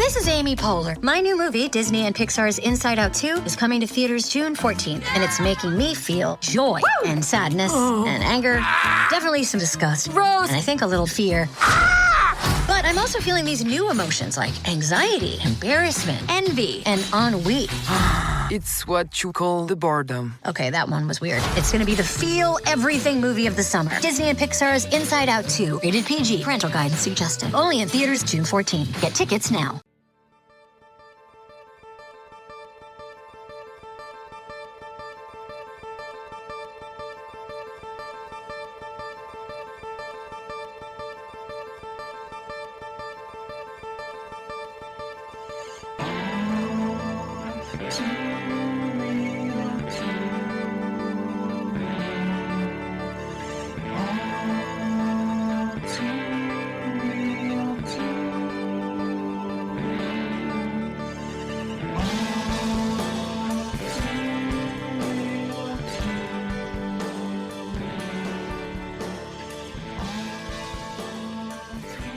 This is Amy Poehler. My new movie, Disney and Pixar's Inside Out 2, is coming to theaters June 14th, and it's making me feel joy and sadness and anger, definitely some disgust, and I think a little fear. But I'm also feeling these new emotions like anxiety, embarrassment, envy, and ennui. It's what you call the boredom. Okay, that one was weird. It's gonna be the feel everything movie of the summer. Disney and Pixar's Inside Out 2, rated PG. Parental guidance suggested. Only in theaters June 14th. Get tickets now.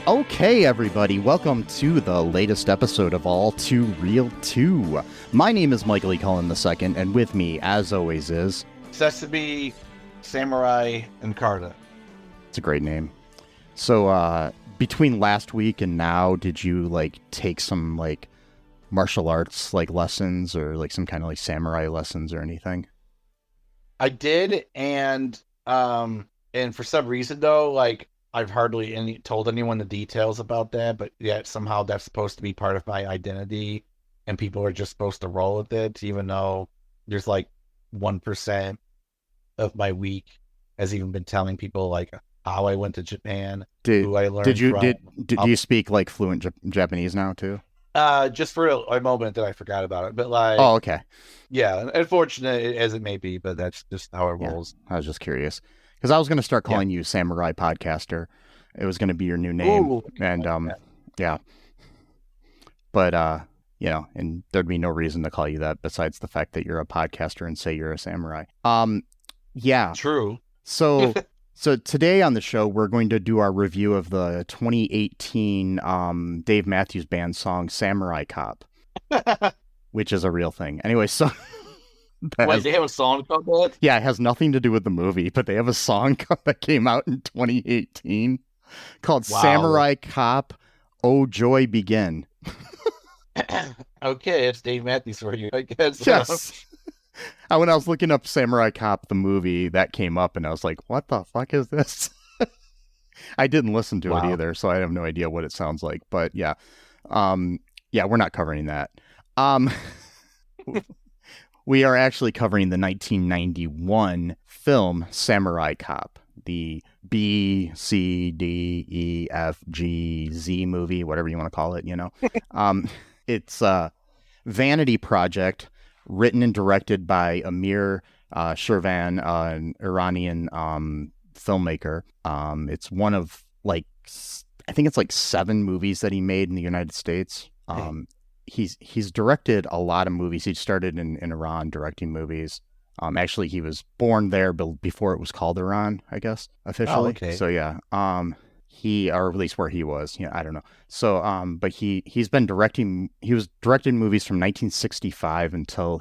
Okay, everybody, welcome to the latest episode of All Too Real 2. My name is Michael E. Cullen II, and with me, as always, is... Sesame, Samurai, and Karda. It's a great name. So, between last week and now, did you, take some, martial arts, lessons, or, some kind of, samurai lessons or anything? I did, and for some reason, though, I've hardly told anyone the details about that, but yet somehow that's supposed to be part of my identity, and people are just supposed to roll with it, even though there's 1% of my week has even been telling people how I went to Japan, who I learned from. Do you speak fluent Japanese now too? Just for a moment that I forgot about it, but oh, okay, yeah, unfortunate as it may be, but that's just how it rolls. I was just curious. Because I was going to start calling you Samurai Podcaster. It was going to be your new name. Ooh, and, yeah. But, and there'd be no reason to call you that besides the fact that you're a podcaster and say you're a samurai. Yeah. True. So today on the show, we're going to do our review of the 2018 Dave Matthews Band song, Samurai Cop, which is a real thing. Anyway, so... Wait, they have a song called that? Yeah, it has nothing to do with the movie, but they have a song that came out in 2018 called Samurai Cop, Oh Joy Begin. Okay, it's Dave Matthews for you, I guess. Yes. When I was looking up Samurai Cop, the movie, that came up, and I was like, what the fuck is this? I didn't listen to it either, so I have no idea what it sounds like. But yeah, we're not covering that. We are actually covering the 1991 film Samurai Cop, the B, C, D, E, F, G, Z movie, whatever you want to call it, It's a vanity project written and directed by Amir Shervan, an Iranian filmmaker. It's one of, I think it's 7 movies that he made in the United States. He's directed a lot of movies. He started in Iran directing movies. Actually, he was born there before it was called Iran, I guess, officially. Oh, okay. So yeah, or at least where he was. I don't know. So but he's been directing. He was directing movies from 1965 until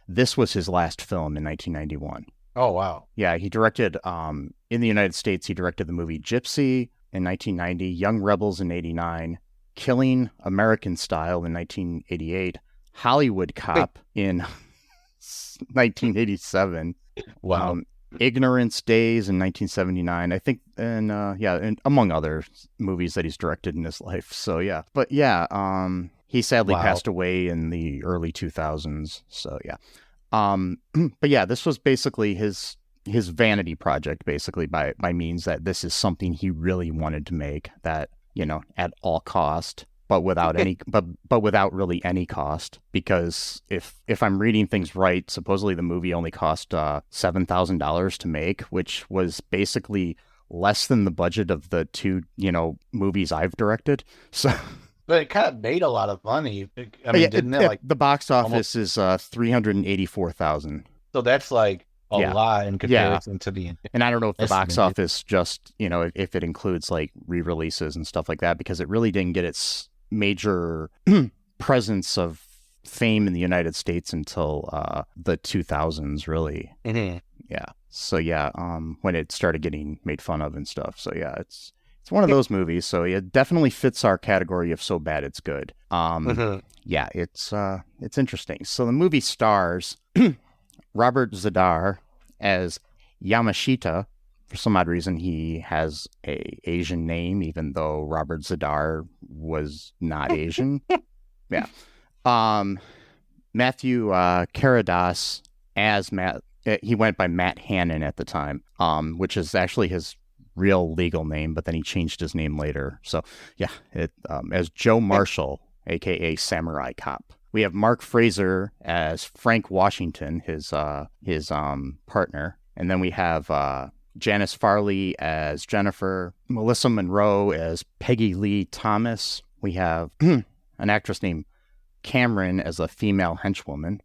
this was his last film in 1991. Oh wow. Yeah, he directed in the United States. He directed the movie Gypsy in 1990, Young Rebels in 89. Killing American Style in 1988, Hollywood Cop in 1987, wow, Ignorance Days in 1979, I think, and among other movies that he's directed in his life. So yeah, but yeah, he sadly passed away in the early 2000s. So yeah, but yeah, this was basically his vanity project, basically by means that this is something he really wanted to make, that. At all cost, but without any, but without really any cost, because if I'm reading things right, supposedly the movie only cost $7,000 to make, which was basically less than the budget of the 2, movies I've directed. So, but it kind of made a lot of money. I mean, didn't it? The box office is $384,000. So that's a lot in comparison to the... And I don't know if the box office just, if it includes re-releases and stuff like that, because it really didn't get its major presence of fame in the United States until the 2000s, really. Mm-hmm. Yeah. So yeah, when it started getting made fun of and stuff. So yeah, it's one of those movies. So it definitely fits our category of so bad it's good. Yeah, it's interesting. So the movie stars Robert Zadar as Yamashita. For some odd reason, he has a Asian name, even though Robert Zadar was not Asian. Yeah. Mathew Karedas as Matt. He went by Matt Hannon at the time, which is actually his real legal name, but then he changed his name later. So yeah, as Joe Marshall, aka Samurai Cop. We have Mark Frazer as Frank Washington, his partner, and then we have Janis Farley as Jennifer, Melissa Monroe as Peggy Lee Thomas. We have an actress named Cameron as a female henchwoman.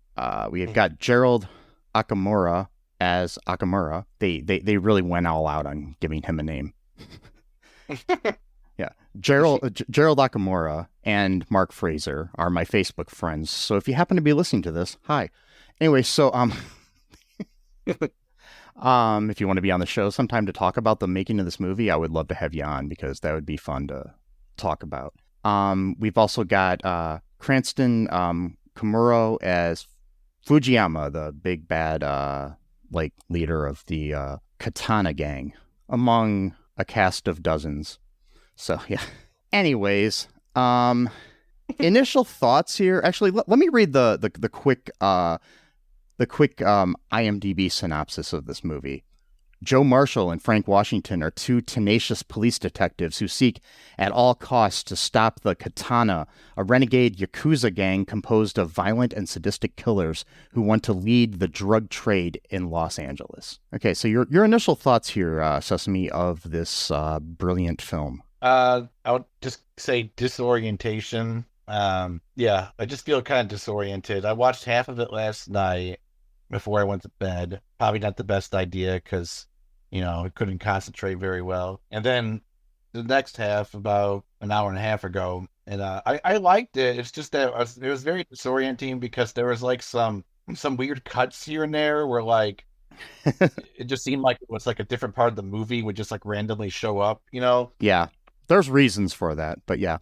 We have got Gerald Okamura as Okamura. They really went all out on giving him a name. Yeah, Gerald Okamura and Mark Frazer are my Facebook friends. So if you happen to be listening to this, hi. Anyway, so if you want to be on the show sometime to talk about the making of this movie, I would love to have you on because that would be fun to talk about. We've also got Cranston Komuro as Fujiyama, the big bad leader of the Katana gang, among a cast of dozens. So yeah. Anyways, initial thoughts here. Actually, let me read the quick IMDb synopsis of this movie. Joe Marshall and Frank Washington are two tenacious police detectives who seek at all costs to stop the Katana, a renegade Yakuza gang composed of violent and sadistic killers who want to lead the drug trade in Los Angeles. Okay, so your initial thoughts here, Sesame, of this brilliant film. I would just say disorientation. Yeah, I just feel kind of disoriented. I watched half of it last night before I went to bed. Probably not the best idea because, I couldn't concentrate very well. And then the next half about an hour and a half ago, and I liked it. It's just that it was very disorienting because there was like some weird cuts here and there where like it just seemed like it was like a different part of the movie would just like randomly show up, Yeah, there's reasons for that, but yeah.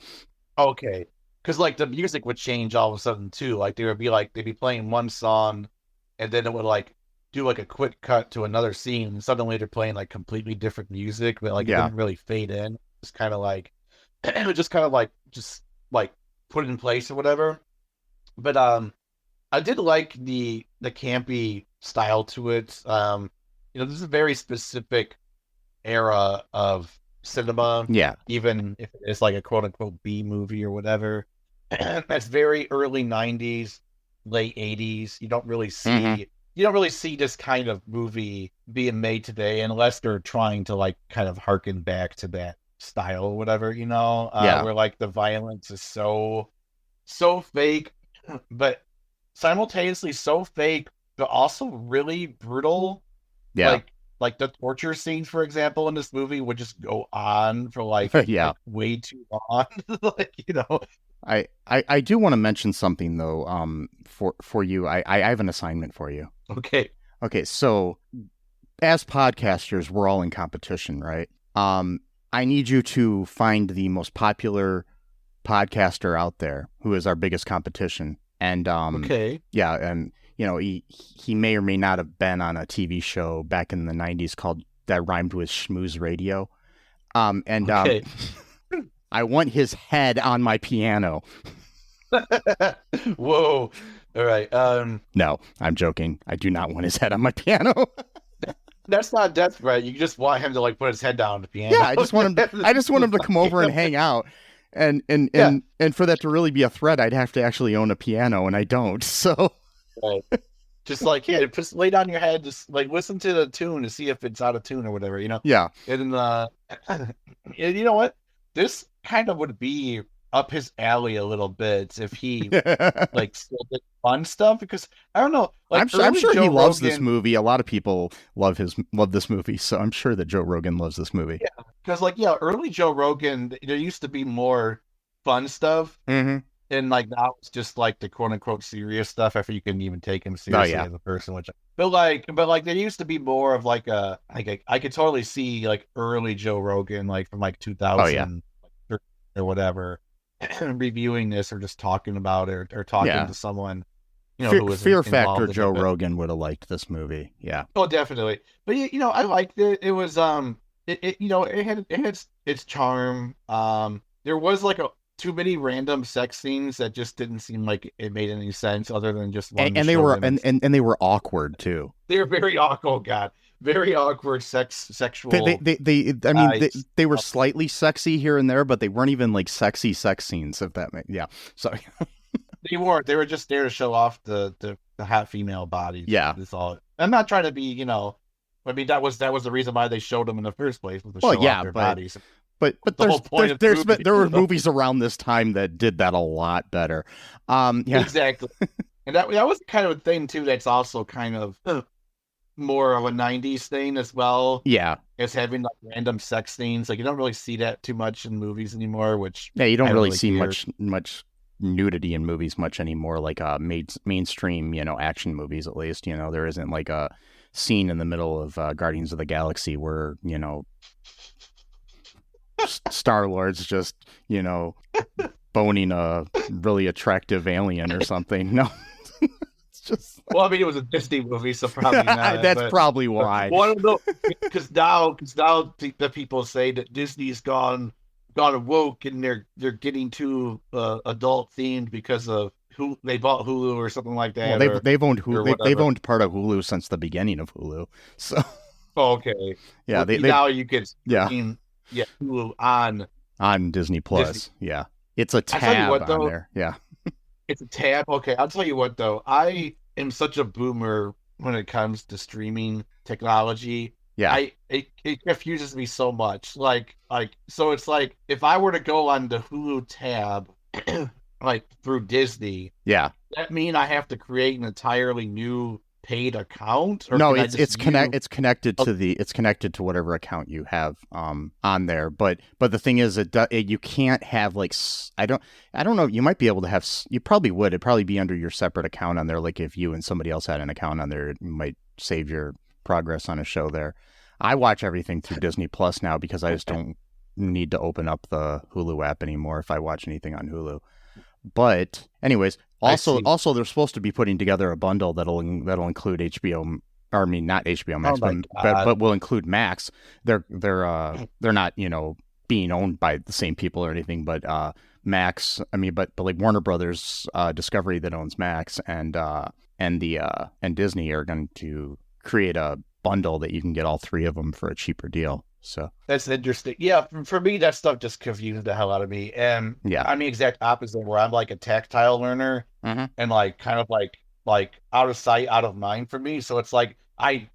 Okay, because like the music would change all of a sudden too. Like they'd be playing one song, and then it would like do like a quick cut to another scene, and suddenly they're playing like completely different music, but like it didn't really fade in. It's kind of like it was just kind of like put it in place or whatever. But I did like the campy style to it. This is a very specific era of cinema. Yeah. Even if it is like a quote unquote B movie or whatever. That's very early 90s, late 80s. You don't really see this kind of movie being made today unless they're trying to like kind of harken back to that style or whatever, where like the violence is so fake, but simultaneously so fake, but also really brutal. Yeah. Like the torture scenes, for example, in this movie would just go on for like, like way too long. I do want to mention something though, for you. I have an assignment for you. Okay. So as podcasters, we're all in competition, right? I need you to find the most popular podcaster out there who is our biggest competition. And yeah, and he may or may not have been on a TV show back in the 90s called that rhymed with Schmooze Radio. I want his head on my piano. Whoa. All right. No, I'm joking. I do not want his head on my piano. That's not death threat. You just want him to like put his head down on the piano. Yeah, I just want him to come over and hang out. And for that to really be a threat, I'd have to actually own a piano, and I don't. So right. Just like, just lay down your head, just like listen to the tune to see if it's out of tune or whatever, Yeah. And you know what? This kind of would be up his alley a little bit if he like still did fun stuff, because I don't know. Like, I'm sure he loves this movie. A lot of people love this movie, so I'm sure that Joe Rogan loves this movie. Yeah, because early Joe Rogan, there used to be more fun stuff. Mm-hmm. And like now it's just like the quote unquote serious stuff after you couldn't even take him seriously as a person, but there used to be more of like I could totally see like early Joe Rogan, like from like 2000 or whatever, reviewing this or just talking about it or talking to someone, who was Fear Factor Joe Rogan would have liked this movie. Yeah. Oh, definitely. But I liked it. It was it had its charm. There was like too many random sex scenes that just didn't seem like it made any sense other than just one. And they were and they were awkward too. They were very awkward. Oh God, very awkward sexual. They were slightly sexy here and there, but they weren't even like sexy sex scenes. If that makes Sorry. They weren't. They were just there to show off the hot female bodies. Yeah, that's all. I'm not trying to be. I mean that was the reason why they showed them in the first place, was to show off their bodies. But there were movies around this time that did that a lot better. Exactly. And that was kind of a thing too that's also kind of more of a 90s thing as well. Yeah. It's having like random sex scenes. Like you don't really see that too much in movies anymore, which you don't really see much nudity in movies much anymore, like mainstream, action movies at least. There isn't like a scene in the middle of Guardians of the Galaxy where, Star-Lord's just, boning a really attractive alien or something. No. It's just well, I mean, it was a Disney movie, so probably not. That's probably why. Because now the people say that Disney's gone woke and they're getting too adult themed because of who they bought Hulu or something like that. Well, they've owned Hulu. They've owned part of Hulu since the beginning of Hulu. So okay, yeah, now you could Hulu on Disney Plus. Disney. Yeah, it's a tab on there. Yeah, it's a tab. Okay, I'll tell you what though, I am such a boomer when it comes to streaming technology. Yeah, it confuses me so much. So it's like if I were to go on the Hulu tab, like through Disney, that mean I have to create an entirely new paid account? Or no, it's connected to whatever account you have on there. But the thing is, you can't have like I don't know. You might be able to have. You probably would. It'd probably be under your separate account on there. Like if you and somebody else had an account on there, it might save your progress on a show there. I watch everything through Disney Plus now because I just don't need to open up the Hulu app anymore if I watch anything on Hulu. But anyways, also they're supposed to be putting together a bundle that'll include HBO. Or I mean, not HBO Max, but will include Max. They're not being owned by the same people or anything, but Max. I mean, but like Warner Brothers Discovery that owns Max and Disney are going to create a bundle that you can get all three of them for a cheaper deal. So that's interesting. Yeah, for me, that stuff just confused the hell out of me. And I'm the exact opposite, where I'm like a tactile learner and like kind of like out of sight, out of mind for me. So it's like I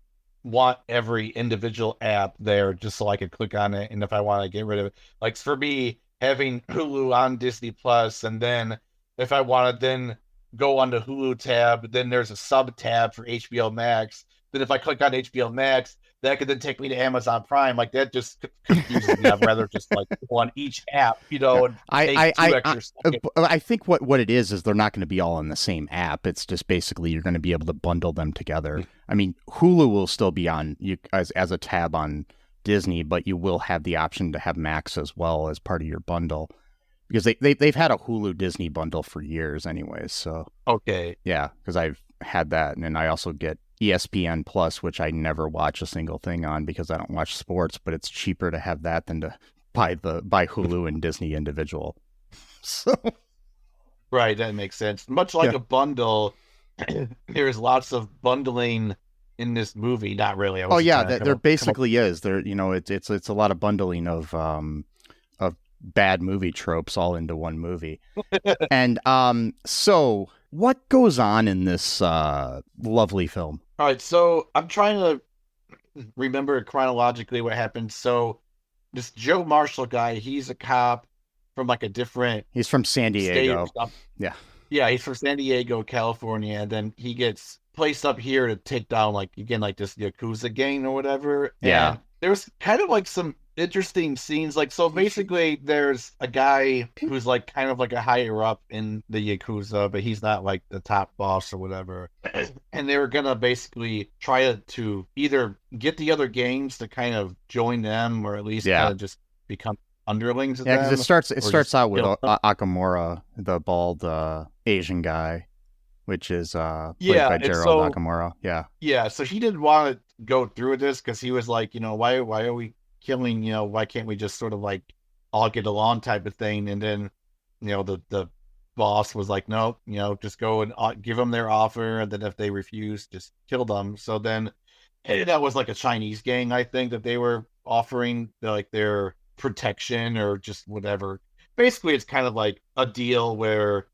want every individual app there just so I can click on it. And if I want to get rid of it, like for me, having Hulu on Disney Plus, and then if I want to then go on the Hulu tab, then there's a sub tab for HBO Max. Then if I click on HBO Max, that could then take me to Amazon Prime. Like that just confuses me. I'd rather just like go on each app, and take 2 extra seconds. I think what it is they're not going to be all in the same app. It's just basically you're going to be able to bundle them together. I mean, Hulu will still be on you as a tab on Disney, but you will have the option to have Max as well as part of your bundle. Because they've had a Hulu Disney bundle for years anyways. So okay. Yeah, because I've had that, and then I also get ESPN Plus, which I never watch a single thing on because I don't watch sports, but it's cheaper to have that than to buy Hulu and Disney individual. So right, that makes sense. Much like a bundle, there's lots of bundling in this movie. Not really. There basically is. There, it's a lot of bundling of bad movie tropes all into one movie. And so what goes on in this lovely film? All right, so I'm trying to remember chronologically what happened. So this Joe Marshall guy, he's a cop from like a different... He's from San Diego. Yeah. Yeah, he's from San Diego, California, and then he gets placed up here to take down, like, again, like this Yakuza gang or whatever. Yeah. there's kind of like some interesting scenes. Like, so basically, there's a guy who's like kind of like a higher up in the Yakuza, but he's not like the top boss or whatever. And they were gonna basically try to either get the other gangs to kind of join them, or at least kind of just become underlings of them. Yeah, because it starts out with Okamura, the bald Asian guy, which is played by Gerald Okamura. Yeah, so he didn't want to go through with this because he was like, why are we killing, why can't we just sort of like all get along type of thing? And then, the boss was like, no, just go and give them their offer, and then if they refuse, just kill them. So then that was like a Chinese gang, I think, that they were offering like their protection or just whatever. Basically, it's kind of like a deal where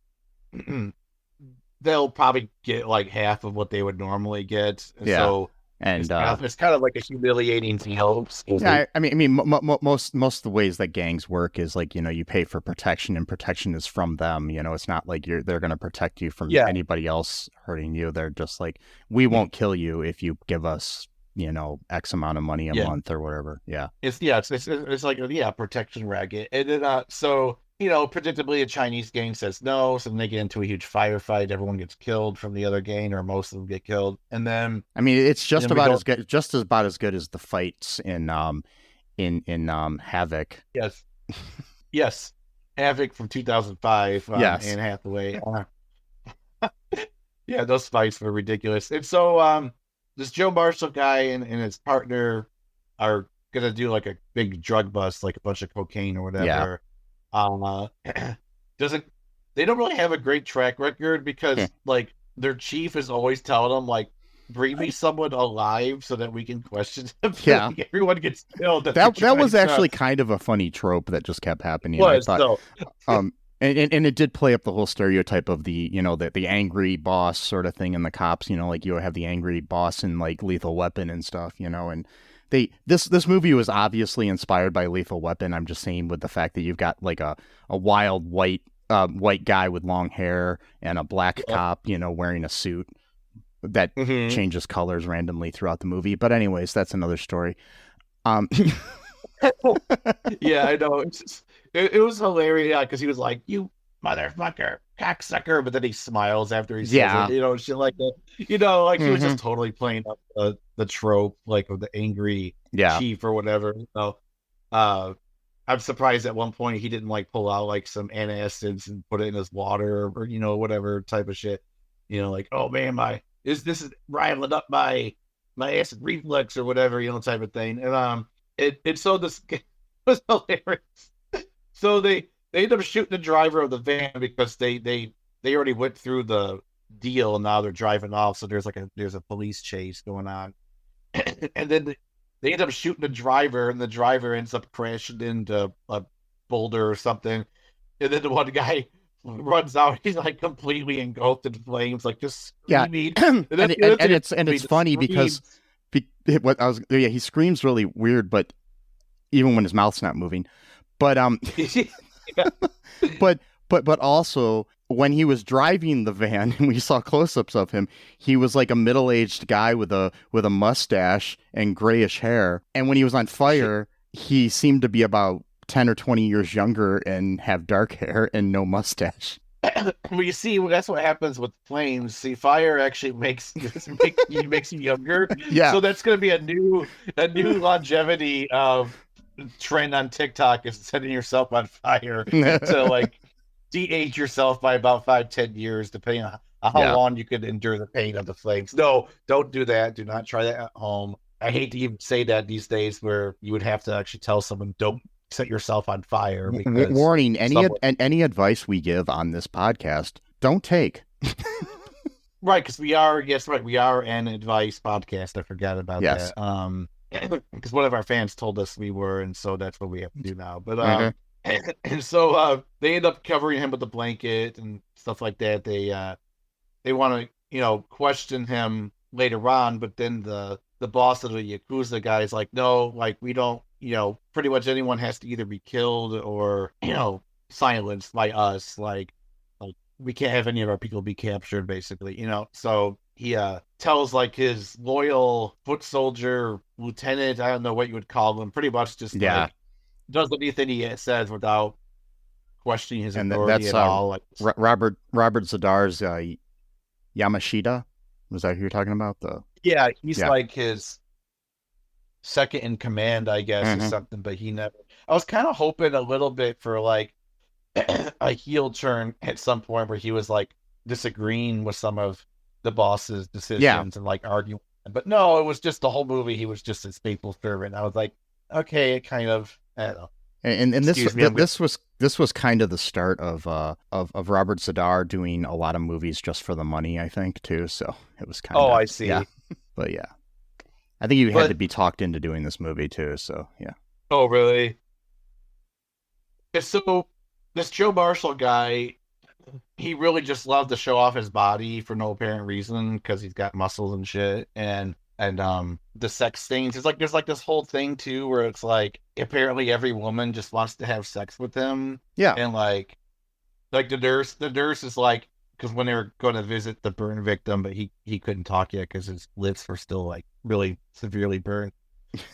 they'll probably get like half of what they would normally get. So it's kind of like a humiliating deal. Yeah, I mean, most of the ways that gangs work is like, you pay for protection, and protection is from them. It's not like they're going to protect you from anybody else hurting you. They're just like, we won't kill you if you give us, X amount of money a month or whatever. Yeah. It's like a protection racket. And then, so, predictably a Chinese gang says no. So then they get into a huge firefight. Everyone gets killed from the other gang, or most of them get killed. And then, I mean, it's just about as good as the fights in Havoc. Yes. Yes. Havoc from 2005. Yes. Anne Hathaway. Yeah, those fights were ridiculous. And so, this Joe Marshall guy and his partner are gonna do like a big drug bust, like a bunch of cocaine or whatever. They don't really have a great track record because like their chief is always telling them like, bring me someone alive so that we can question them. Yeah. Everyone gets killed. That was actually kind of a funny trope that just kept happening. I thought. And it did play up the whole stereotype of the, the angry boss sort of thing in the cops, like you have the angry boss in like Lethal Weapon and stuff, and this movie was obviously inspired by Lethal Weapon. I'm just saying, with the fact that you've got like a wild white guy with long hair and a black cop, wearing a suit that changes colors randomly throughout the movie. But anyways, that's another story. Yeah, I know. It was hilarious, because he was like, "You motherfucker, cocksucker," but then he smiles after he says it, shit like that. He was just totally playing up the trope, like, of the angry chief or whatever. So, I'm surprised at one point he didn't like pull out like some antacids and put it in his water, or whatever type of shit. Like, oh man, this is rivaling up my acid reflux or whatever, type of thing. And so this was hilarious. So they end up shooting the driver of the van because they already went through the deal, and now they're driving off. So there's a police chase going on, and then they end up shooting the driver, and the driver ends up crashing into a boulder or something. And then the one guy runs out. He's like completely engulfed in flames, like just screaming. And it's funny because he screams really weird, but even when his mouth's not moving. But but also when he was driving the van and we saw close-ups of him, he was like a middle-aged guy with a mustache and grayish hair. And when he was on fire, he seemed to be about 10 or 20 years younger and have dark hair and no mustache. Well, you see, that's what happens with flames. See, fire actually makes you younger. Yeah. So that's going to be a new longevity trend on TikTok, is setting yourself on fire to like de-age yourself by about 5-10 years, depending on how long you could endure the pain of the flames. No, don't do that. Do not try that at home. I hate to even say that these days, where you would have to actually tell someone, don't set yourself on fire. Warning, any advice we give on this podcast, don't take. Right, because we are an advice podcast. I forgot about that. Because one of our fans told us we were, and so that's what we have to do now. But and so they end up covering him with a blanket and stuff like that. They want to question him later on, but then the boss of the Yakuza guy is like, no, like we don't, pretty much anyone has to either be killed or silenced by us. Like we can't have any of our people be captured, basically. So he tells like his loyal foot soldier lieutenant, I don't know what you would call him, pretty much just like does anything he says without questioning his authority at all. Like, Robert Zadar's Yamashita. Was that who you're talking about? He's like his second in command, I guess, or something. But he never. I was kind of hoping a little bit for like a heel turn at some point where he was like disagreeing with some of the boss's decisions and like arguing. But no, it was just the whole movie. He was just his faithful servant. I was like, okay, it kind of, I don't know. And this was kind of the start of Robert Zadar doing a lot of movies just for the money, I think, too. So it was kind of. Oh, I see. Yeah. But yeah, I think you had to be talked into doing this movie too. So yeah. Oh, really? So this Joe Marshall guy, he really just loved to show off his body for no apparent reason because he's got muscles and shit. And the sex things, it's like there's like this whole thing too where it's like apparently every woman just wants to have sex with him. Yeah. And like the nurse is like, because when they were going to visit the burn victim, but he couldn't talk yet because his lips were still like really severely burned.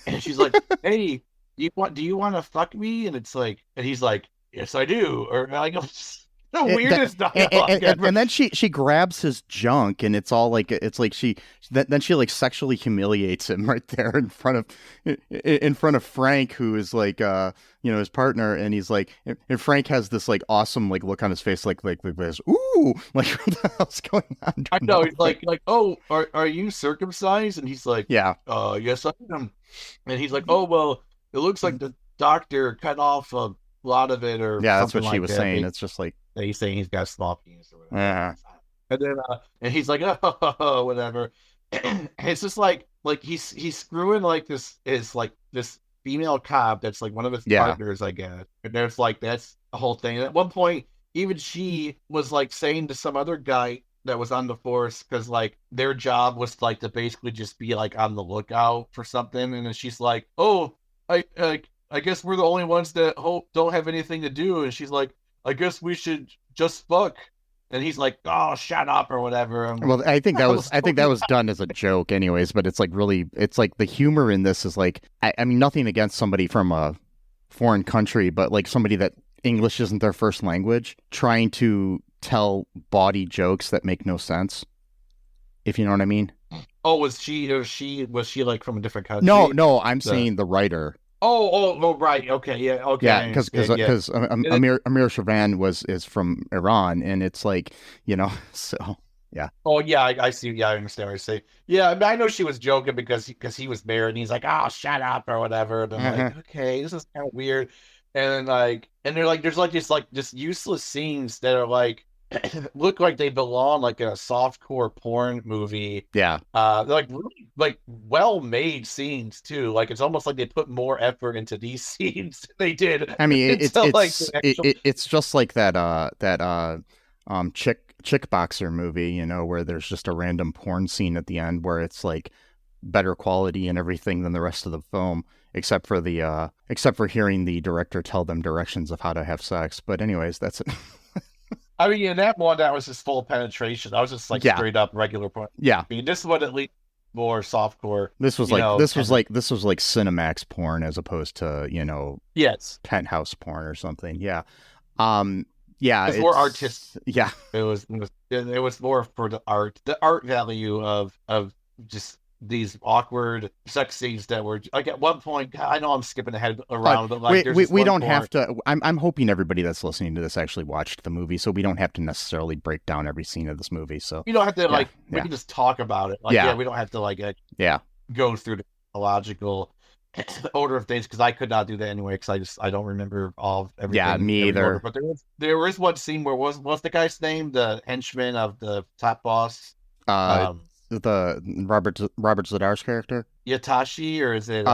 And she's like, hey, do you want to fuck me? And it's like, and he's like, yes, I do. Or like, the weirdest dialogue ever. And then she grabs his junk, and it's all like then she like sexually humiliates him right there in front of Frank, who is like his partner, and he's like, and Frank has this like awesome like look on his face like this, ooh, like what the hell's going on? I know, he's like oh, are you circumcised? And he's like, yeah, yes I am. And he's like, oh well, it looks like the doctor cut off a lot of it, or yeah, that's what she was saying. It's just like he's saying he's got a small penis or whatever. Yeah. And then and he's like, oh, whatever. And it's just like he's screwing like this female cop that's like one of his partners, I guess. And there's like that's the whole thing. And at one point, even she was like saying to some other guy that was on the force, because like their job was like to basically just be like on the lookout for something. And then she's like, oh, I guess we're the only ones that don't have anything to do. And she's like, I guess we should just fuck. And he's like, oh, shut up or whatever. Well, I think that was done as a joke anyways, but it's like really, it's like the humor in this is like, I mean, nothing against somebody from a foreign country, but like somebody that English isn't their first language, trying to tell bawdy jokes that make no sense. If you know what I mean. Oh, was she like from a different country? No, I'm saying the writer. Oh, right. Okay, yeah, okay. Yeah, because Amir Shervan is from Iran, and it's like, so yeah. Oh yeah, I see. Yeah, I understand what you're saying. Yeah, I mean, I know she was joking because he was married, and he's like, oh, shut up or whatever. And I'm like, okay, this is kind of weird. And they're like, there's like just useless scenes that are like look like they belong like in a softcore porn movie. Yeah. They're like really like well-made scenes too. Like it's almost like they put more effort into these scenes than they did. I mean, it's just like that chick boxer movie, where there's just a random porn scene at the end where it's like better quality and everything than the rest of the film, except for hearing the director tell them directions of how to have sex. But anyways, that's it. I mean, in that one, that was just full penetration. I was just like straight up regular porn. Yeah. I mean, this one at least more softcore. This was like Cinemax porn as opposed to yes, Penthouse porn or something. Yeah. It's more artistic. Yeah. It was more for the art value of just these awkward sex scenes that were like at one point. I know I'm skipping ahead around, but like we don't have to. I'm hoping everybody that's listening to this actually watched the movie, so we don't have to necessarily break down every scene of this movie. So you don't have to we can just talk about it. Like we don't have to go through the logical order of things, because I could not do that anyway, because I don't remember all everything. Yeah, me either. Order. But there was one scene where what's the guy's name, the henchman of the top boss? The Robert Zadar's character, Yatashi, or is it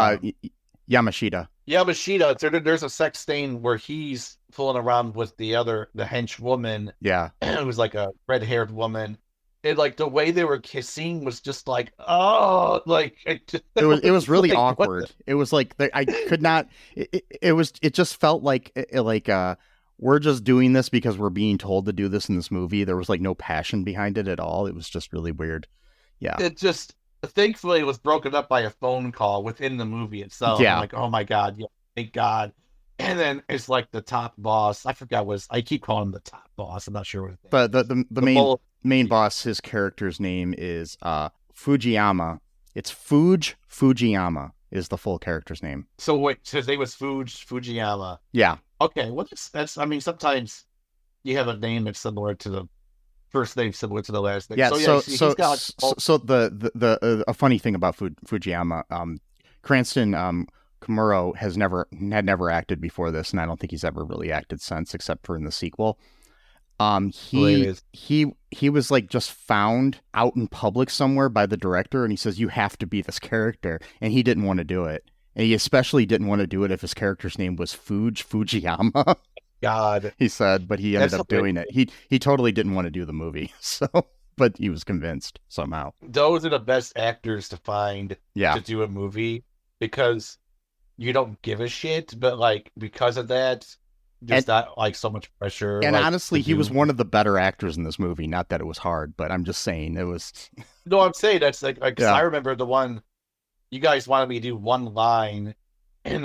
Yamashita? Yamashita. There's a sex scene where he's fooling around with the hench woman. Yeah, it was like a red-haired woman. And like the way they were kissing was just like, oh, like it was really like, awkward. It was like I could not. It just felt like we're just doing this because we're being told to do this in this movie. There was like no passion behind it at all. It was just really weird. Yeah. It just, thankfully, it was broken up by a phone call within the movie itself. Yeah. I'm like, oh my God, yeah, thank God. And then it's like the top boss. I forgot I keep calling him the top boss. I'm not sure what it is. The main boss, his character's name is Fujiyama. It's Fujiyama is the full character's name. So wait, his name was Fujiyama. Yeah. Okay, well that's I mean, sometimes you have a name that's similar to the first name, similar to the last name. Yeah. He's got a funny thing about Fujiyama, Cranston Komuro had never acted before this, and I don't think he's ever really acted since, except for in the sequel. He was like just found out in public somewhere by the director, and he says, you have to be this character, and he didn't want to do it, and he especially didn't want to do it if his character's name was Fujiyama. God, he said, but he ended up doing it. He totally didn't want to do the movie, so but he was convinced somehow. Those are the best actors to find to do a movie, because you don't give a shit, but like because of that, there's not like so much pressure. And like, honestly, he was one of the better actors in this movie. Not that it was hard, but I'm just saying it was. No, I'm saying that's like I remember the one you guys wanted me to do one line in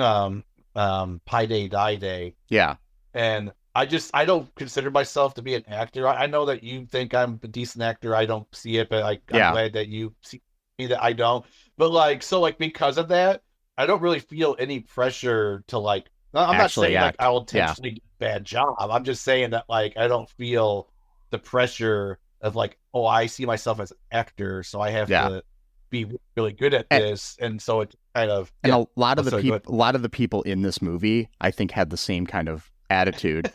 Pi Day Die Day. Yeah. And I don't consider myself to be an actor. I know that you think I'm a decent actor. I don't see it, but I'm glad that you see me that I don't. But like, so like because of that, I don't really feel any pressure to like. I'm not saying like I will intentionally do a bad job. I'm just saying that like I don't feel the pressure of like, oh, I see myself as an actor, so I have to be really good at this, and so it kind of. And a lot of the people in this movie, I think, had the same kind of attitude,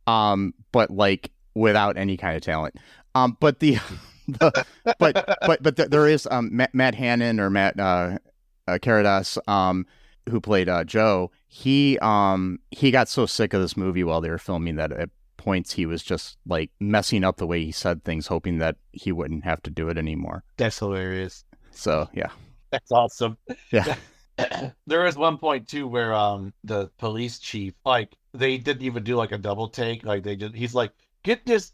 but like without any kind of talent. But there is Matt Hannon or Matt Karedas, who played Joe. He got so sick of this movie while they were filming that at points he was just like messing up the way he said things, hoping that he wouldn't have to do it anymore. That's hilarious. So yeah, that's awesome. Yeah. There is one point too where the police chief, like, they didn't even do like a double take, like he's like, get this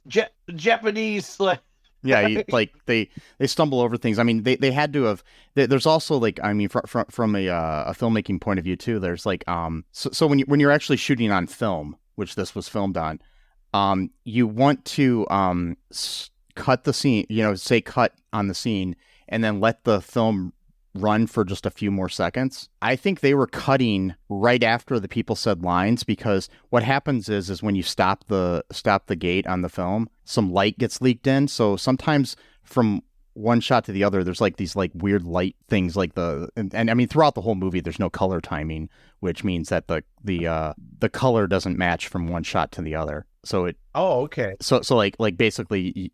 Japanese like. Yeah, they stumble over things. I mean, they had to have. There's also like, I mean, from a filmmaking point of view too. There's like so when you're actually shooting on film, which this was filmed on, you want to cut the scene. Say cut on the scene, and then let the film run for just a few more seconds. I think they were cutting right after the people said lines, because what happens is when you stop the gate on the film, some light gets leaked in. So sometimes from one shot to the other, there's like these like weird light things, like and I mean throughout the whole movie, there's no color timing, which means that the color doesn't match from one shot to the other. So it. Oh, okay. So like basically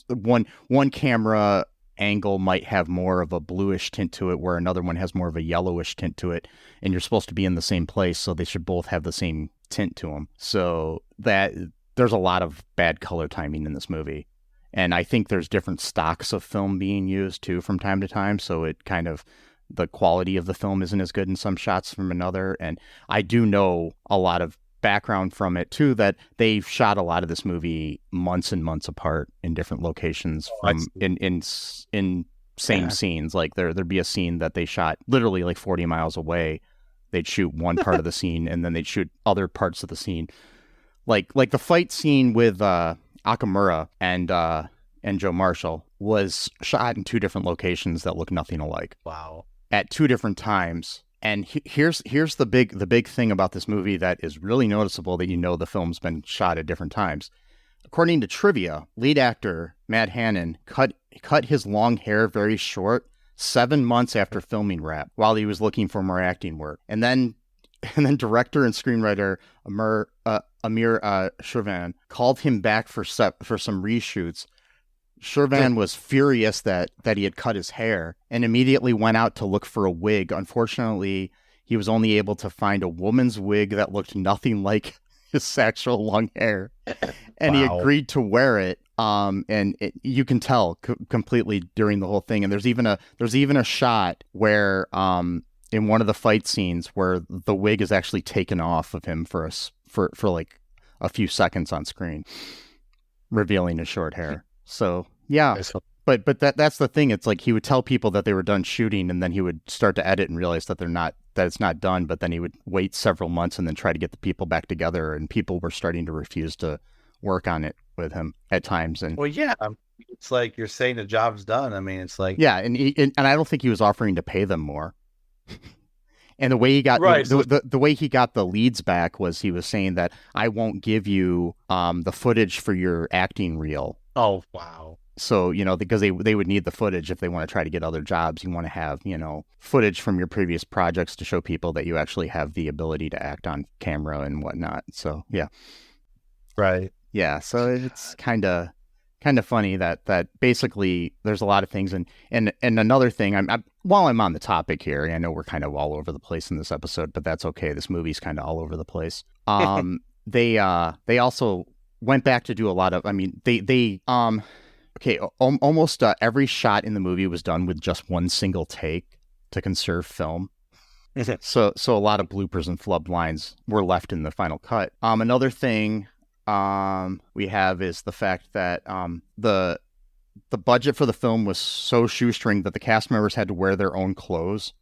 one camera angle might have more of a bluish tint to it, where another one has more of a yellowish tint to it, and you're supposed to be in the same place, so they should both have the same tint to them. So that there's a lot of bad color timing in this movie, and I think there's different stocks of film being used too from time to time, so it kind of, the quality of the film isn't as good in some shots from another. And I do know a lot of background from it too, that they've shot a lot of this movie months and months apart in different locations in same scenes. Like there'd be a scene that they shot literally like 40 miles away. They'd shoot one part of the scene, and then they'd shoot other parts of the scene. Like the fight scene with Okamura and Joe Marshall was shot in two different locations that look nothing alike. Wow. At two different times. And here's the big thing about this movie that is really noticeable, that the film's been shot at different times. According to trivia, lead actor Matt Hannon cut his long hair very short 7 months after filming Rap, while he was looking for more acting work. And then director and screenwriter Amir Shervan called him back for some reshoots. Shervan was furious that he had cut his hair, and immediately went out to look for a wig. Unfortunately, he was only able to find a woman's wig that looked nothing like his actual long hair, and he agreed to wear it. You can tell completely during the whole thing. And there's even a shot where in one of the fight scenes where the wig is actually taken off of him for like a few seconds on screen, revealing his short hair. So yeah, But that's the thing. It's like he would tell people that they were done shooting, and then he would start to edit and realize that it's not done. But then he would wait several months and then try to get the people back together, and people were starting to refuse to work on it with him at times. And well, yeah, it's like you're saying the job's done. I mean, it's like yeah, and I don't think he was offering to pay them more. And the way he got the way he got the leads back was he was saying that I won't give you the footage for your acting reel. Oh wow. So, because they would need the footage if they want to try to get other jobs. You want to have, footage from your previous projects to show people that you actually have the ability to act on camera and whatnot. So, yeah. Right. Yeah. So it's kind of funny that basically there's a lot of things. And another thing, while I'm on the topic here, I know we're kind of all over the place in this episode, but that's okay. This movie's kind of all over the place. They also went back to do a lot of, almost every shot in the movie was done with just one single take to conserve film. So a lot of bloopers and flubbed lines were left in the final cut. Another thing we have is the fact that the budget for the film was so shoestring that the cast members had to wear their own clothes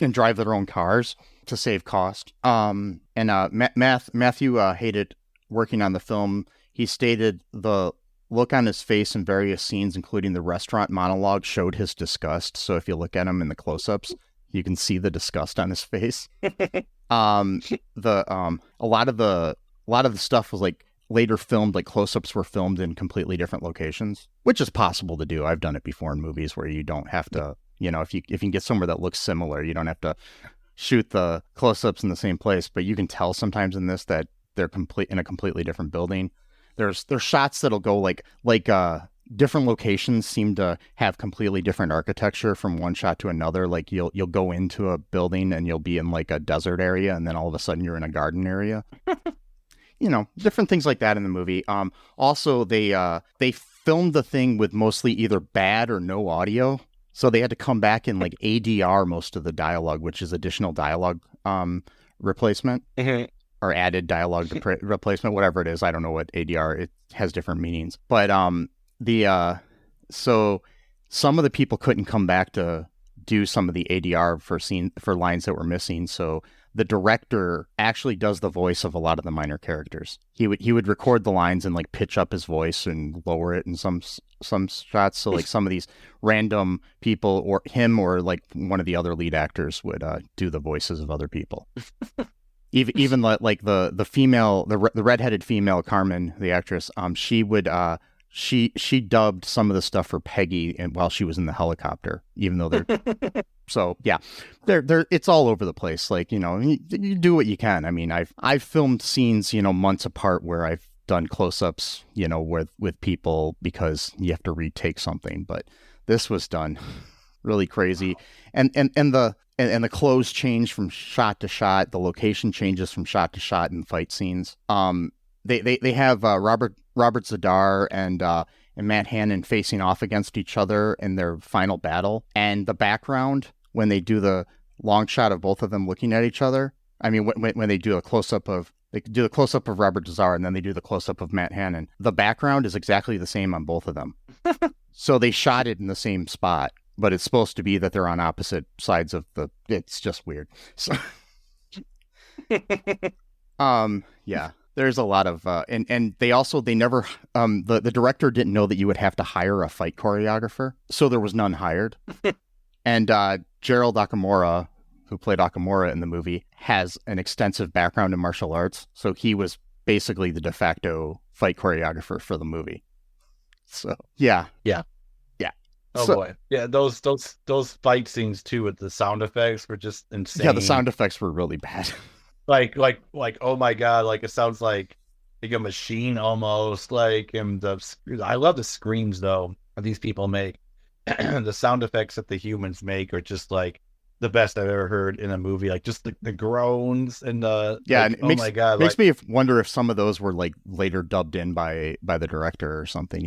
and drive their own cars to save cost. Mathew hated working on the film. He stated the look on his face in various scenes, including the restaurant monologue, showed his disgust. So if you look at him in the close-ups, you can see the disgust on his face. A lot of the stuff was like later filmed, like close-ups were filmed in completely different locations, which is possible to do. I've done it before in movies where you don't have to, if you can get somewhere that looks similar, you don't have to shoot the close-ups in the same place. But you can tell sometimes in this that they're in a completely different building. There's shots that'll go like different locations seem to have completely different architecture from one shot to another. Like you'll go into a building and you'll be in like a desert area, and then all of a sudden you're in a garden area. Different things like that in the movie. Also, they filmed the thing with mostly either bad or no audio, so they had to come back and like ADR most of the dialogue, which is additional dialogue replacement. Mm-hmm. Or added dialogue replacement, whatever it is. I don't know what ADR, it has different meanings. But so some of the people couldn't come back to do some of the ADR for lines that were missing. So the director actually does the voice of a lot of the minor characters. He would record the lines and like pitch up his voice and lower it in some shots. So like some of these random people or him or like one of the other lead actors would do the voices of other people. Even like the female, the redheaded female Carmen, the actress, she would she dubbed some of the stuff for Peggy while she was in the helicopter, even though they're so yeah, they're it's all over the place. Like you do what you can. I mean, I've filmed scenes months apart where I've done close-ups with people because you have to retake something, but this was done really crazy. And the clothes change from shot to shot. The location changes from shot to shot in fight scenes. They have Robert Zadar and Matt Hannon facing off against each other in their final battle. And the background, when they do the long shot of both of them looking at each other, I mean, when they do a close-up of Robert Zadar and then they do the close-up of Matt Hannon, the background is exactly the same on both of them. So they shot it in the same spot. But it's supposed to be that they're on opposite sides of it's just weird. So, yeah, there's a lot of, and they never, the director didn't know that you would have to hire a fight choreographer. So there was none hired. And, Gerald Okamura, who played Okamura in the movie, has an extensive background in martial arts. So he was basically the de facto fight choreographer for the movie. So, yeah. Yeah. Oh boy, yeah, those fight scenes too with the sound effects were just insane. Yeah, the sound effects were really bad. like oh my god, like it sounds like a machine almost. Like I love the screams though that these people make. The sound effects that the humans make are just like the best I've ever heard in a movie. Like just the groans and the and it makes me wonder if some of those were like later dubbed in by the director or something.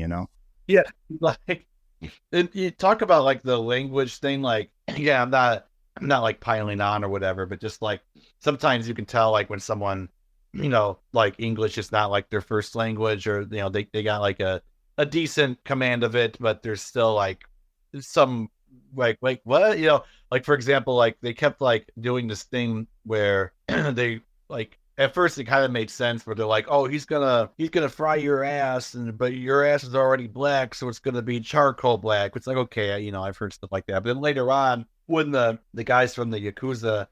Yeah, like. And you talk about like the language thing, like yeah, I'm not like piling on or whatever, but just like sometimes you can tell like when someone like English is not like their first language, or they got like a a decent command of it, but there's still like some like what, you know, like for example, like they kept like doing this thing where they like at first it kind of made sense where they're like, oh, he's gonna fry your ass, and but your ass is already black, so it's gonna be charcoal black. It's like, okay, you know, I've heard stuff like that. But then later on, when the guys from the Yakuza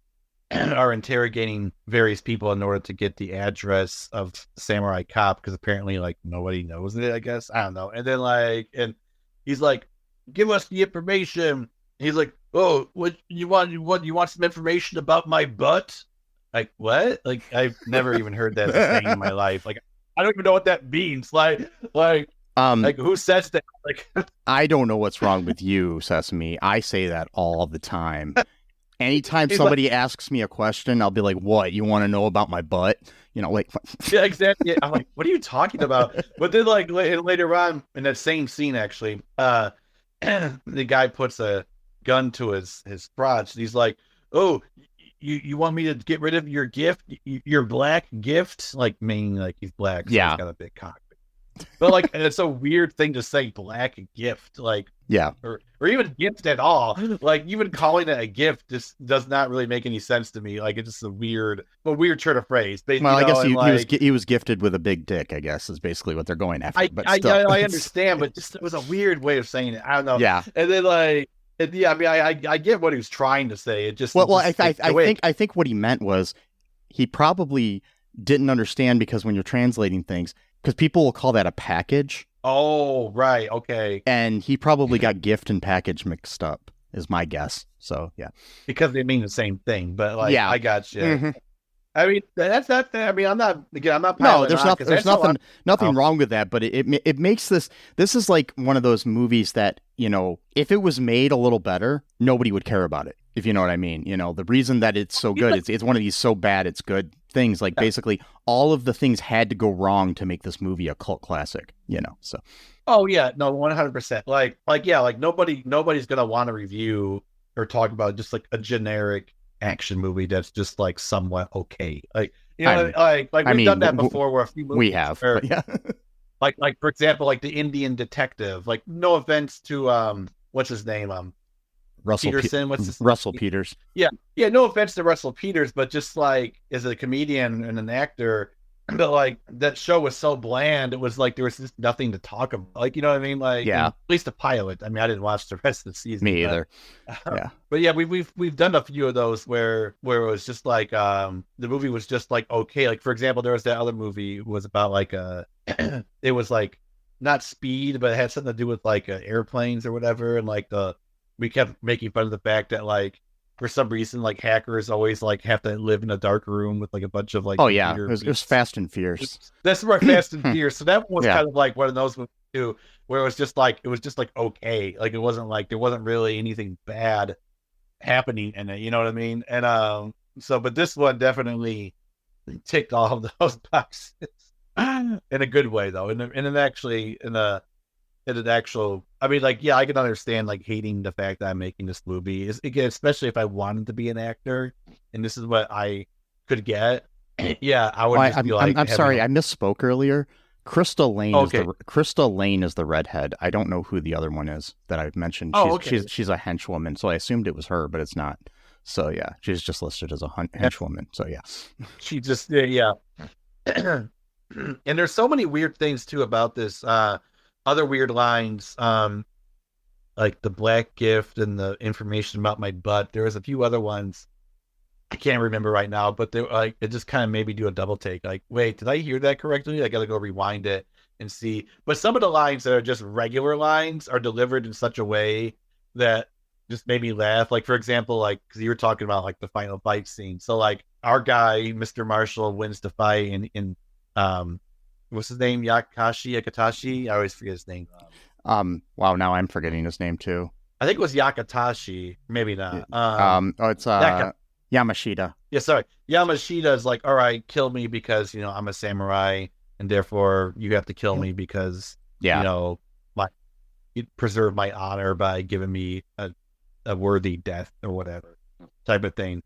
are interrogating various people in order to get the address of Samurai Cop, because apparently like nobody knows it, I guess. I don't know. And then like, and he's like, give us the information. He's like, oh, what you want? You want some information about my butt? Like, what? Like, I've never even heard that thing in my life. Like, I don't even know what that means. Like who says that? Like, I don't know what's wrong with you, Sesame. I say that all the time. Anytime He's somebody asks me a question, I'll be like, what? You want to know about my butt? You know, like... yeah, exactly. I'm like, what are you talking about? But then like later on in that same scene, actually, the guy puts a gun to his crotch. He's like, oh, you want me to get rid of your gift, your black gift? Like, meaning like he's black, so yeah, he's got a big cock. But like, it's a weird thing to say, black gift, like, yeah, or even gift at all. Like, even calling it a gift just does not really make any sense to me. Like, it's just a weird turn of phrase. But, well, I guess like, he was gifted with a big dick, I guess, is basically what they're going after. I understand, but just it was a weird way of saying it. I don't know. Yeah, and then like. Yeah, I mean, I get what he was trying to say. It just I think what he meant was he probably didn't understand, because when you're translating things, because people will call that a package. Oh, right, okay. And he probably got gift and package mixed up, is my guess. So yeah, because they mean the same thing. But like, yeah, I got you. Mm-hmm. I mean, that's not. I mean, I'm not. No, there's nothing wrong with that. But it makes this. This is like one of those movies that, you know, if it was made a little better, nobody would care about it. If you know what I mean. You know, the reason that it's so good, it's one of these so bad it's good things. Like basically all of the things had to go wrong to make this movie a cult classic. You know, so. Oh yeah, no, 100%. Like yeah, like nobody's gonna want to review or talk about just like a generic action movie that's just like somewhat okay. Like, you know, we've done that before where a few movies we have, yeah. like for example, like the Indian Detective. Like, no offense to what's his name? Russell Peterson. Russell Peters. Yeah. No offense to Russell Peters, but just like as a comedian and an actor, but like that show was so bland. It was like there was just nothing to talk about. Like, you know what I mean? Like, yeah. At least the pilot. I mean, I didn't watch the rest of the season. Me either. Yeah. But yeah, we've done a few of those where it was just like the movie was just like okay. Like, for example, there was that other movie was about like it was like not speed, but it had something to do with like airplanes or whatever, and like we kept making fun of the fact that like for some reason like hackers always like have to live in a dark room with like a bunch of like it was Fast and Furious. That's right, Fast and Furious. So that one was kind of like one of those movies too, where it was just like okay, like it wasn't like there wasn't really anything bad happening in it, you know what I mean? And so but this one definitely ticked all of those boxes in a good way though, in an actual, I mean, like, yeah, I can understand like hating the fact that I'm making this movie, especially if I wanted to be an actor and this is what I could get. Yeah, I would just be like, I'm sorry, I misspoke earlier. Crystal Lane Crystal Lane is the redhead. I don't know who the other one is that I've mentioned. She's a henchwoman, so I assumed it was her, but it's not. So yeah, she's just listed as a henchwoman. So yeah, she just yeah. And there's so many weird things too about this. Other weird lines, like the black gift and the information about my butt. There was a few other ones I can't remember right now, but they like it just kind of made me do a double take. Like, wait, did I hear that correctly? I got to go rewind it and see. But some of the lines that are just regular lines are delivered in such a way that just made me laugh. Like, for example, like because you were talking about like the final fight scene. So like our guy, Mr. Marshall, wins the fight in what's his name? Yakatashi? I always forget his name. Wow, now I'm forgetting his name too. I think it was Yakatashi. Maybe not. It's Yamashita. Yeah, sorry. Yamashita is like, all right, kill me because, you know, I'm a samurai and therefore you have to kill me because, you know, you preserve my honor by giving me a worthy death or whatever type of thing.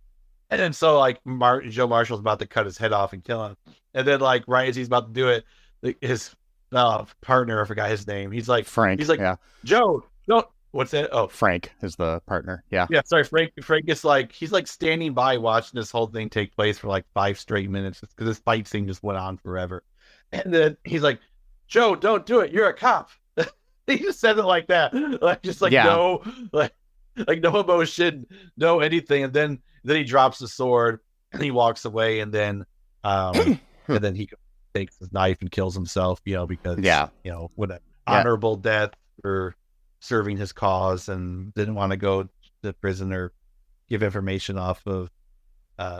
And then so like Joe Marshall's about to cut his head off and kill him. And then like right as he's about to do it, his partner, I forgot his name. He's like Frank. Yeah. Joe, no, what's that? Oh, Frank is the partner. Yeah. yeah. Sorry, Frank. Frank is like he's like standing by watching this whole thing take place for like 5 straight minutes because this fight scene just went on forever. And then he's like, Joe, don't do it. You're a cop. He just said it like that, like just like no, like no emotion, no anything. And then he drops the sword and he walks away. And then he takes his knife and kills himself, because what an honorable death for serving his cause, and didn't want to go to prison or give information off of,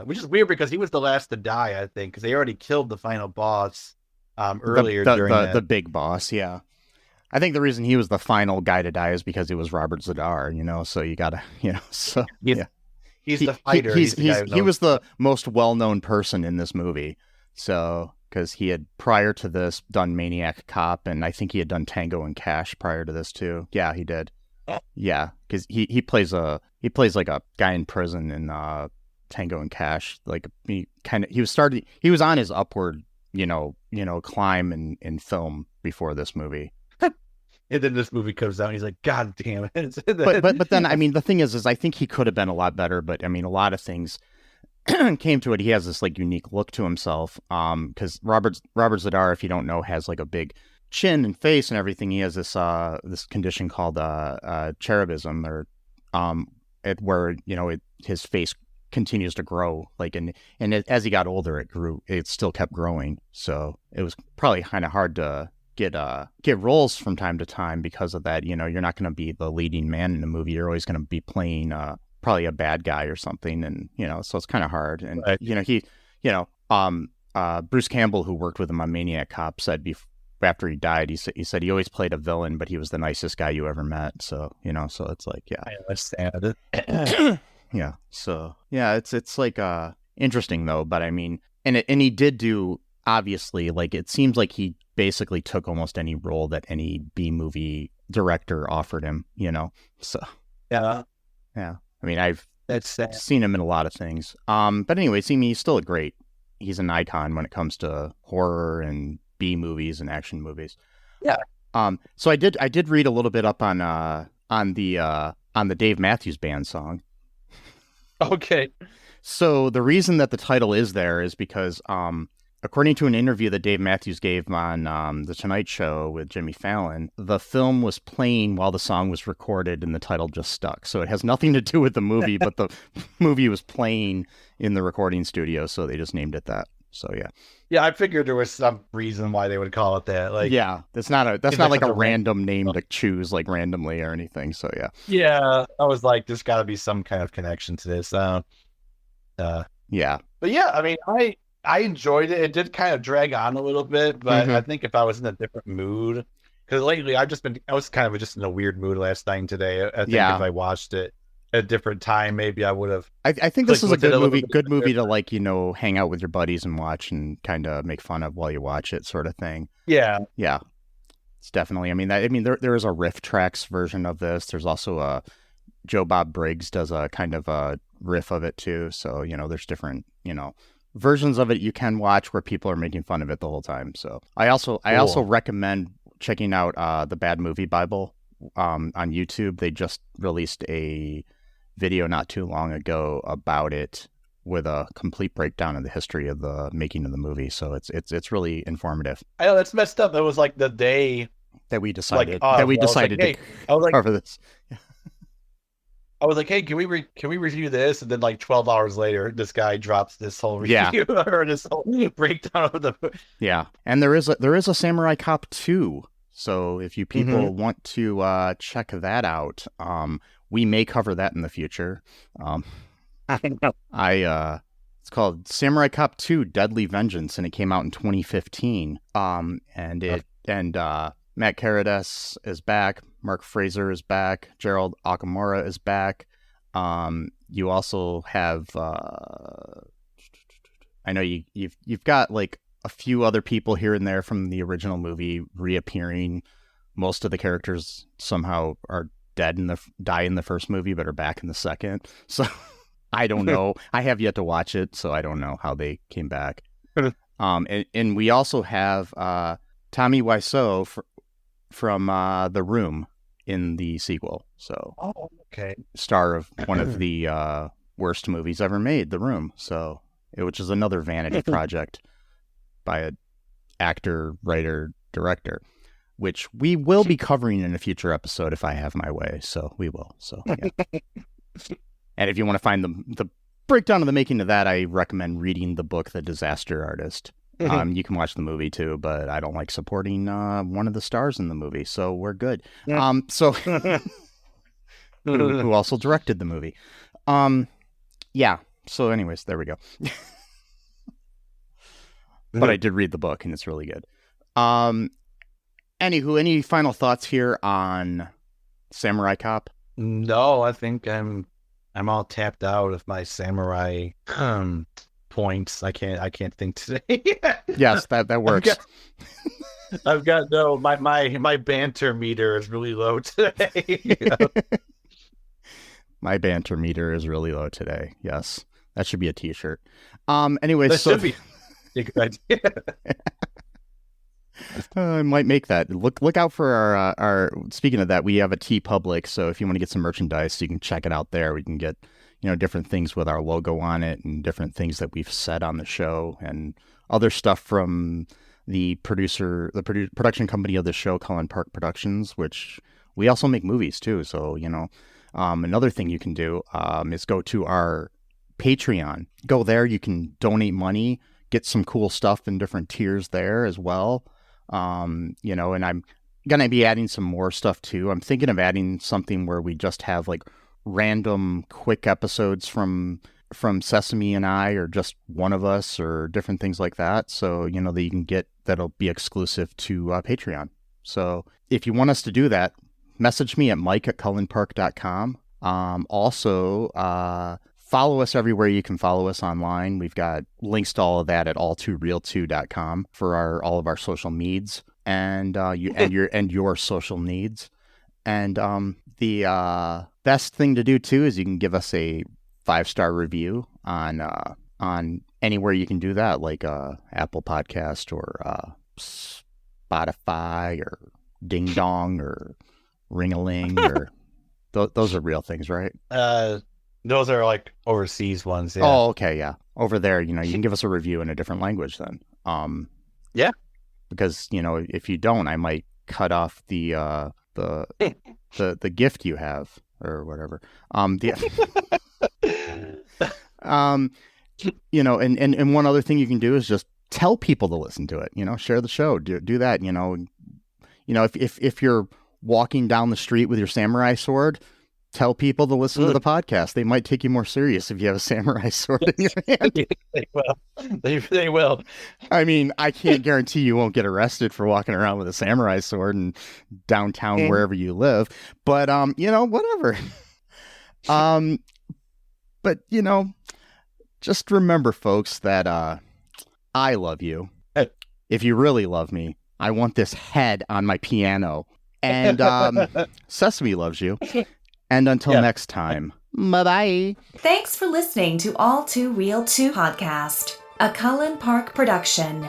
which is weird because he was the last to die, I think, because they already killed the final boss earlier during the big boss. Yeah, I think the reason he was the final guy to die is because it was Robert Zadar. So you gotta, so he's the fighter. He was the most well-known person in this movie. So, because he had, prior to this, done Maniac Cop, and I think he had done Tango and Cash prior to this too. Yeah, he did. Yeah, because he plays like a guy in prison in Tango and Cash. Like he was on his upward, climb in film before this movie. And then this movie comes out and he's like, God damn it. but then, I mean, the thing is I think he could have been a lot better, but I mean, a lot of things came to it. He has this like unique look to himself. Because Robert Zadar, if you don't know, has like a big chin and face and everything. He has this condition called cherubism, or where his face continues to grow, like, and as he got older, it still kept growing. So it was probably kind of hard to get roles from time to time because of that. You're not going to be the leading man in a movie. You're always going to be playing probably a bad guy or something, and so it's kind of hard. And Bruce Campbell, who worked with him on Maniac Cop, said after he died, he said he always played a villain, but he was the nicest guy you ever met. So so it's like, yeah, that's sad. Yeah. So yeah, it's like interesting though. But I mean, and he did do, obviously, like, it seems like he basically took almost any role that any B movie director offered him. So yeah. I mean, I've seen him in a lot of things. But anyway, he's still he's an icon when it comes to horror and B movies and action movies. Yeah. So I did read a little bit up on the Dave Matthews Band song. Okay. So the reason that the title is there is because, according to an interview that Dave Matthews gave on The Tonight Show with Jimmy Fallon, the film was playing while the song was recorded and the title just stuck. So it has nothing to do with the movie, but the movie was playing in the recording studio, so they just named it that. So yeah. Yeah, I figured there was some reason why they would call it that. Like, yeah, that's not like a random name to choose like randomly or anything. So yeah. Yeah, I was like, there's got to be some kind of connection to this. Yeah. But yeah, I mean, I enjoyed it. It did kind of drag on a little bit, but I think if I was in a different mood, because lately I was kind of just in a weird mood last night and today. I think if I watched it at a different time, maybe I would have. I think this is a good movie to, like, hang out with your buddies and watch and kind of make fun of while you watch it, sort of thing. Yeah. Yeah. It's definitely, there is a riff tracks version of this. There's also a Joe Bob Briggs does a kind of a riff of it too. So, there's different, versions of it you can watch where people are making fun of it the whole time. So I also recommend checking out the Bad Movie Bible on YouTube. They just released a video not too long ago about it with a complete breakdown of the history of the making of the movie. So it's really informative. I know, that's messed up. It was like the day that we decided to cover this. I was like, hey, can we review this? And then like 12 hours later, this guy drops this whole review or this whole breakdown of the. Yeah, and there is a Samurai Cop 2. So if you people want to check that out, we may cover that in the future. It's called Samurai Cop 2: Deadly Vengeance, and it came out in 2015. And Matt Karedas is back. Mark Frazer is back. Gerald Okamura is back. You also have, I know you've got like a few other people here and there from the original movie reappearing. Most of the characters somehow are die in the first movie, but are back in the second. So I don't know. I have yet to watch it, so I don't know how they came back. And we also have Tommy Wiseau from The Room in the sequel. So, okay. Star of one of the worst movies ever made, The Room. So, which is another vanity project by an actor, writer, director, which we will be covering in a future episode if I have my way. So we will. So, yeah. And if you want to find the breakdown of the making of that, I recommend reading the book, The Disaster Artist. You can watch the movie too, but I don't like supporting one of the stars in the movie, so we're good. So who also directed the movie? Yeah. So, anyways, there we go. But I did read the book, and it's really good. Anywho, any final thoughts here on Samurai Cop? No, I think I'm all tapped out of my samurai points. I can't think today. Yes, that works. I've got no my banter meter is really low today. My banter meter is really low today. Yes, that should be a T-shirt. Anyways, that should be a good idea. I might make that. Look out for our. Speaking of that, we have a TeePublic, so if you want to get some merchandise, you can check it out there. We can get different things with our logo on it and different things that we've said on the show and other stuff from the production company of the show, Cullen Park Productions, which we also make movies too. So another thing you can do is go to our Patreon. Go there, you can donate money, get some cool stuff in different tiers there as well. And I'm going to be adding some more stuff too. I'm thinking of adding something where we just have like random quick episodes from Sesame and I, or just one of us, or different things like that. So, that you can get, that'll be exclusive to Patreon. So if you want us to do that, message me at mike@cullenpark.com. Also, follow us everywhere you can follow us online. We've got links to all of that at all2real2.com for all of our social needs and your social needs. And the best thing to do too is you can give us a 5-star review on anywhere you can do that, like Apple Podcast or Spotify or Ding Dong or Ring-a-Ling or those are real things, right? Those are like overseas ones. Yeah. Oh, okay, yeah. Over there, you can give us a review in a different language then. Yeah. Because if you don't, I might cut off the gift you have or whatever. And one other thing you can do is just tell people to listen to it. Share the show. Do that. If you're walking down the street with your samurai sword, tell people to listen to the podcast. They might take you more serious if you have a samurai sword in your hand. They will. They will. I mean, I can't guarantee you won't get arrested for walking around with a samurai sword in downtown wherever you live. But whatever. But just remember, folks, that I love you. If you really love me, I want this head on my piano. And Sesame loves you. And until next time, bye-bye. Thanks for listening to All Too Real 2 podcast, a Cullen Park production.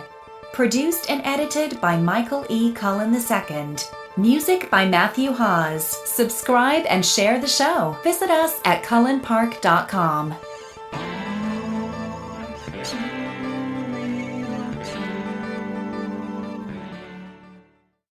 Produced and edited by Michael E. Cullen II. Music by Mathew Hawes. Subscribe and share the show. Visit us at cullenpark.com.